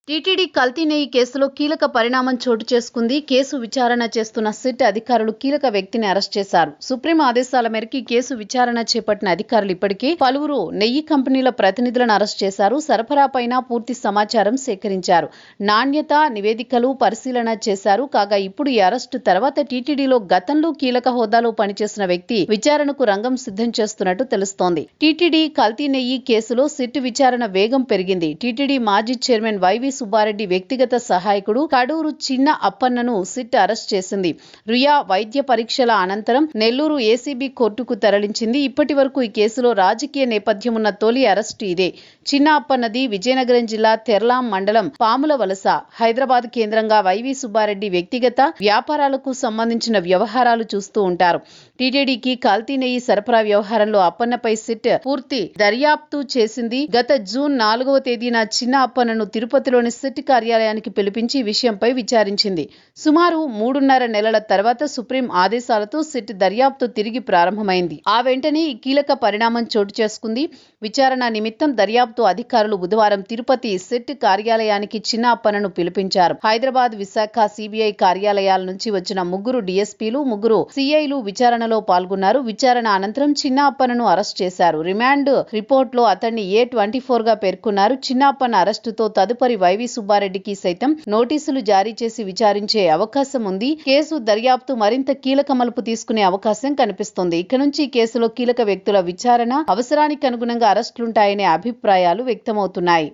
TTD కల్తీ నెయ్యి కేసులో కీలక పరిణామం చోటు చేసుకుంది. కేసు విచారణ చేస్తున్న సిట్ అధికారులు కీలక వ్యక్తిని అరెస్ట్ చేశారు. సుప్రీం ఆదేశాల మేరకు కేసు విచారణ చేపట్టిన అధికారులు ఇప్పటికే పలువురు నెయ్యి కంపెనీల ప్రతినిధులను అరెస్ట్ చేశారు. సరఫరాపైన పూర్తి సమాచారం సేకరించారు. నాణ్యత నివేదికలు పరిశీలన చేశారు. కాగా ఇప్పుడు ఈ అరెస్టు తర్వాత టీటీడీలో గతంలో కీలక హోదాలో పనిచేసిన వ్యక్తి విచారణకు రంగం సిద్ధం చేస్తున్నట్టు తెలుస్తోంది. టీటీడీ కల్తీ నెయ్యి కేసులో సిట్ విచారణ వేగం పెరిగింది. టీటీడీ మాజీ చైర్మన్ వైవి సుబ్బారెడ్డి వ్యక్తిగత సహాయకుడు కడూరు చిన్న అప్పన్నను సిట్ అరెస్ట్ చేసింది. రుయా వైద్య పరీక్షల అనంతరం నెల్లూరు ఏసీబీ కోర్టుకు తరలించింది. ఇప్పటి వరకు ఈ కేసులో రాజకీయ నేపథ్యం ఉన్న తొలి అరెస్టు ఇదే. చిన్న అప్పన్నది విజయనగరం జిల్లా తెర్లాం మండలం పాముల వలస. హైదరాబాద్ కేంద్రంగా వైవి సుబ్బారెడ్డి వ్యక్తిగత వ్యాపారాలకు సంబంధించిన వ్యవహారాలు చూస్తూ ఉంటారు. టీటీడీకి కల్తీ నెయ్యి సరఫరా వ్యవహారంలో అప్పన్నపై సిట్ పూర్తి దర్యాప్తు చేసింది. గత జూన్ 4వ తేదీన చిన్న అప్పన్నను తిరుపతిలోని సిట్ కార్యాలయానికి పిలిపించి విషయంపై విచారించింది. సుమారు 3.5 నెలల తర్వాత సుప్రీం ఆదేశాలతో సిట్ దర్యాప్తు తిరిగి ప్రారంభమైంది. ఆ వెంటనే ఈ కీలక పరిణామం చోటు చేసుకుంది. విచారణ నిమిత్తం దర్యాప్తు అధికారులు బుధవారం తిరుపతి సిట్ కార్యాలయానికి చిన్న అప్పన్నను పిలిపించారు. హైదరాబాద్, విశాఖ సిబిఐ కార్యాలయాల నుంచి వచ్చిన 3 డీఎస్పీలు, 3 సిఐలు విచారణలో పాల్గొన్నారు. విచారణ అనంతరం చిన్న అప్పన్నను అరెస్ట్ చేశారు. రిమాండ్ రిపోర్ట్లో అతన్ని A24 గా పేర్కొన్నారు. చిన్న అప్పన్న అరెస్టుతో తదుపరి వైవి సుబ్బారెడ్డికి సైతం నోటీసులు జారీ చేసి విచారించే అవకాశం ఉంది. కేసు దర్యాప్తు మరింత కీలక మలుపు తీసుకునే అవకాశం కనిపిస్తోంది. ఇక నుంచి ఈ కేసులో కీలక వ్యక్తుల విచారణ అవసరానికి అనుగుణంగా అరెస్టులుంటాయనే అభిప్రాయాలు వ్యక్తమవుతున్నాయి.